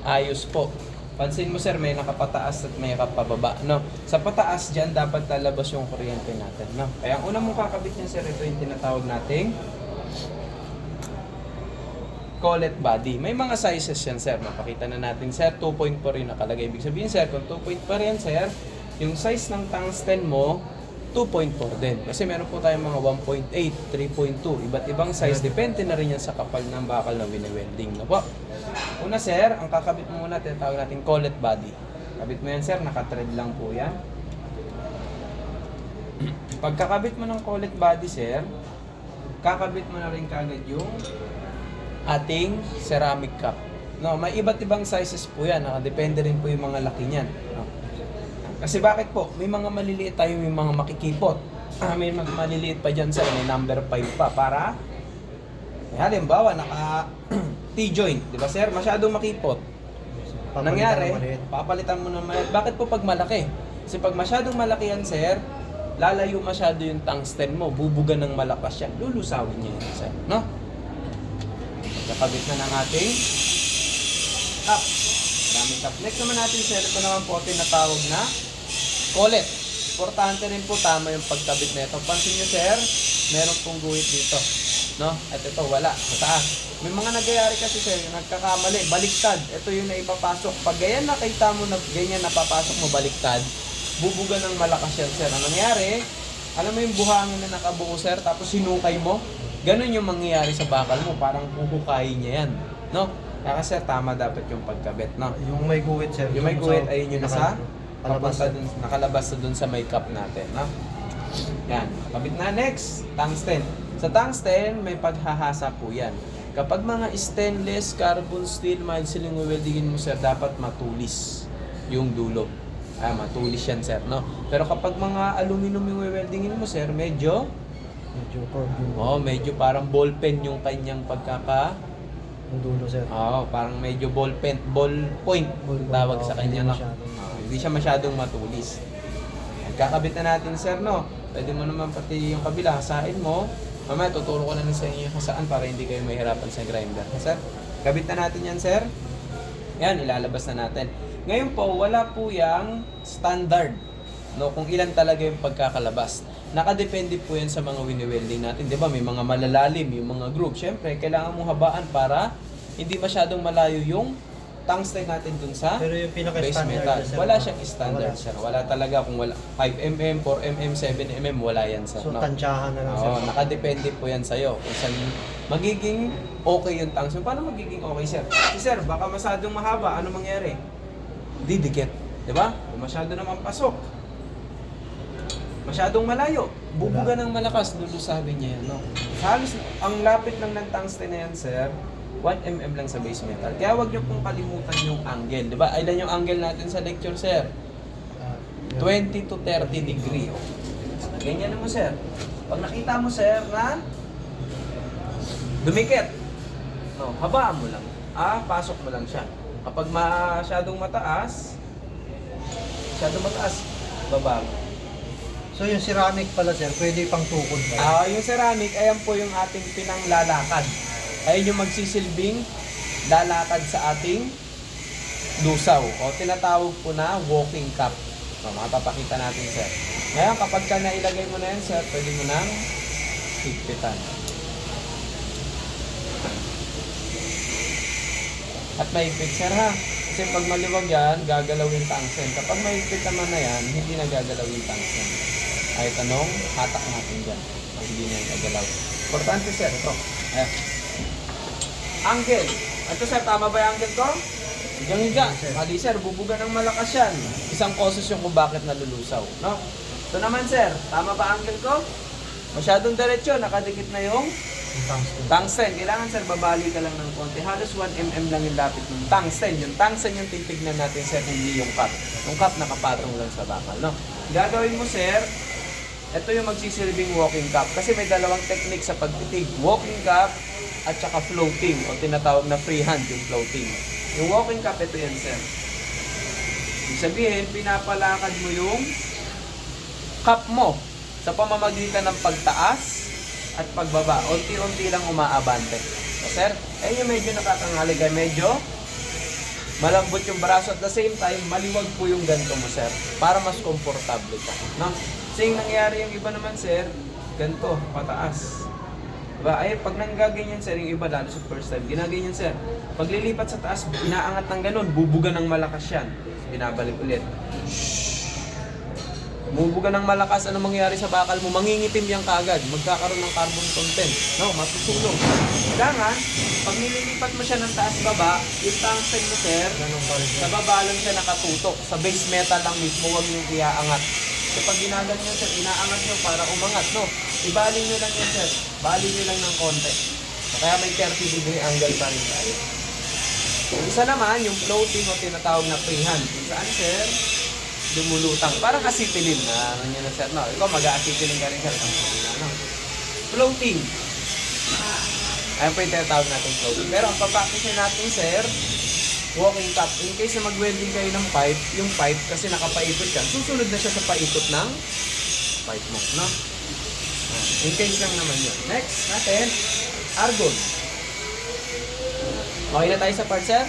Ayos po. Pansin mo sir, may nakapataas at may nakapababa, no? Sa pataas dyan, dapat lalabas yung kuryente natin, no? Kaya ang una mong kakabit niya sir, ito yung tinatawag nating collet body. May mga sizes yan sir, mapakita na natin sir, 2.4 yung nakalagay. Ibig sabihin sir, kung 2.4 yan sir, yung size ng tungsten mo, 2.4 din. Kasi meron po tayong mga 1.8, 3.2, iba't ibang size. Depende na rin yan sa kapal ng bakal na wini-welding. No po? Una sir, ang kakabit mo muna, tinatawag natin collet body. Kabit mo yan sir, naka-thread lang po yan. Pagkakabit mo ng collet body sir, kakabit mo na rin kagad yung ating ceramic cup. No, may iba't ibang sizes po yan. Nakadepende rin po yung mga laki niyan. No? Kasi bakit po? May mga maliliit tayo, may mga makikipot. May mga maliliit pa dyan sir, may number 5 pa para halimbawa naka T-joint, di ba sir? Masyadong makipot. Nangyari, papalitan mo ng maliit. Bakit po pag malaki? Kasi pag masyadong malaki yan sir, lalayo masyado yung tungsten mo, bubuga ng malakas yan, lulusawin niya yan sir, no? Kakabit na ng ating cup. Maraming cup. Next naman natin sir, ito naman po tinatawag na collet. Importante rin po tama yung pagkabit na ito. Pansin nyo sir, meron pong guhit dito. No? At ito wala, sa taas. May mga nagyayari kasi sir, yung nagkakamali, baliktad. Ito yung naipapasok. Pag ganyan nakita mo na ganyan napapasok mo baliktad, bubuga ng malakas yan sir. Ang nangyari, alam mo yung buhangin na nakabuo sir, tapos sinukay mo, ganun yung mangyayari sa bakal mo, parang huhukayin niya yan. No? Kaya sir, tama dapat yung pagkabit. No? Yung may guhit sir. Yung may guhit, ayun yung nasa nakalabas na dun sa makeup natin, no? Yan, kabit na. Next, tungsten. Sa tungsten, may paghahasa po yan. Kapag mga stainless, carbon steel, mild siling weldingin mo sir, dapat matulis yung dulo. Matulis yan sir, no? Pero kapag mga aluminum yung weldingin mo sir, medyo curved. Medyo parang ballpen yung kanyang yung dulo sir. Parang medyo ballpoint tawag sa kanya, no? Hindi siya masyadong matulis. Kakabit na natin sir, no? Pwede mo naman pati yung kabila, hasain mo. Mamaya tuturo ko na sa inyo yung hasaan para hindi kayo mahirapan sa grinder. Sir, kabit na natin yan sir. Yan, ilalabas na natin. Ngayon po, wala po yung standard, no? Kung ilan talaga yung pagkakalabas. Nakadepende po yan sa mga wini-welding natin. Di ba? May mga malalalim, yung mga groove. Siyempre, kailangan mong habaan para hindi masyadong malayo yung tungsten natin dun sa pero yung base metal. Wala siyang standard sir. Wala talaga kung wala 5mm, 4mm, 7mm, wala yan sir. So, no? tansyahan na lang sir. Nakadepende po yan sa'yo. Kung saan magiging okay yung tungsten. Paano magiging okay sir? Si sir, baka masyadong mahaba. Ano mangyari? Didikit. Diba? Kung masyado naman pasok. Masyadong malayo. Bubuga ng malakas. Lulusabi niya yan. No? Halos, ang lapit lang ng tungsten na yan sir, 1mm lang sa base metal. Kaya wag niyo pong kalimutan yung angle. Di ba? Ilan yung angle natin sa lecture, sir? 20 to 30 degree. Ganyan mo, sir. Pag nakita mo, sir, na dumikit, habaan mo lang. Pasok mo lang siya. Kapag masyadong mataas, baba mo. So yung ceramic pala sir, pwede pang tukod ba? Yung ceramic, ayan po yung ating pinanglalakad. Ayun yung magsisilbing lalakad sa ating lusaw o tinatawag po na walking cup. Mapapakita natin sir. Ngayon kapag ka nailagay mo na yan sir, pwede mo nang higpitan. At mahigpit sir ha. Kasi pag maliwag yan, gagalaw yung tungsten. Kapag mahigpit naman na yan, hindi na gagalaw yung tungsten. Ay tanong, hatak natin dyan. Hindi niya gagalaw. Importante sir, ito. Angle. Ito sir, tama ba yung angle ko? Higang-higa. Mali sir, bubuga ng malakas yan. Isang causes yung kung bakit nalulusaw. No? Ito naman sir, tama ba angle ko? Masyadong diretsyo, nakadikit na yung tungsten. Kailangan sir, babali ka lang ng konti. Halos 1mm lang yung lapit ng tungsten. Yung tungsten yung titignan natin sir, hindi yung cup. Yung cup nakapatong lang sa bakal. No? Gagawin mo sir, ito yung magsisilbing walking cup. Kasi may dalawang technique sa pagtitig. Walking cup at saka floating o tinatawag na freehand yung floating. Yung walking cup, ito yan sir. Ibig sabihin, pinapalakad mo yung cup mo sa pamamagitan ng pagtaas at pagbaba. Unti-unti lang umaabante. So, sir, ayun yung medyo nakakangaliga. Medyo malambot yung braso at the same time, maliwag po yung ganto mo, sir. Para mas komportable ka. No? Kasi yung nangyari yung iba naman, sir, ganto, pataas. Diba? Ay, pag nanggaganyan, sir, yung iba, lalo sa first time, ginaganyan, sir. Pag lilipat sa taas, inaangat ng ganun, bubuga ng malakas yan. Binabalik ulit. Bubuga ng malakas, ano mangyayari sa bakal mo? Mangingitim yan kaagad. Magkakaroon ng carbon content. No, masusunog. Kailangan, pag nililipat mo siya ng taas-baba, yung tungsten mo, sir, Ganun pa rin. sa baba lang siya nakatutok. Sa base metal lang mismo, huwag yung iaangat. Kasi pag ginaganyan, sir, inaangat nyo para umangat, no? Ibaling nyo lang yan, sir. Baling nyo lang ng konti. Kaya may 30 degree angle pa rin tayo. Yung isa naman, yung floating o tinatawag na freehand. Kung saan, sir, lumulutang. Parang acetilin na ano nyo na, sir. No, ikaw mag-acetilin ka rin, sir. No? Floating. Ayan po yung tinatawag natin floating. Pero ang papractice natin, sir, walking cup. In case na mag-welding kayo ng pipe, yung pipe, kasi nakapaikot yan, susunod na siya sa paikot ng pipe mo, no? In case lang naman yun. Next natin, argon. Okay na tayo sa part, sir?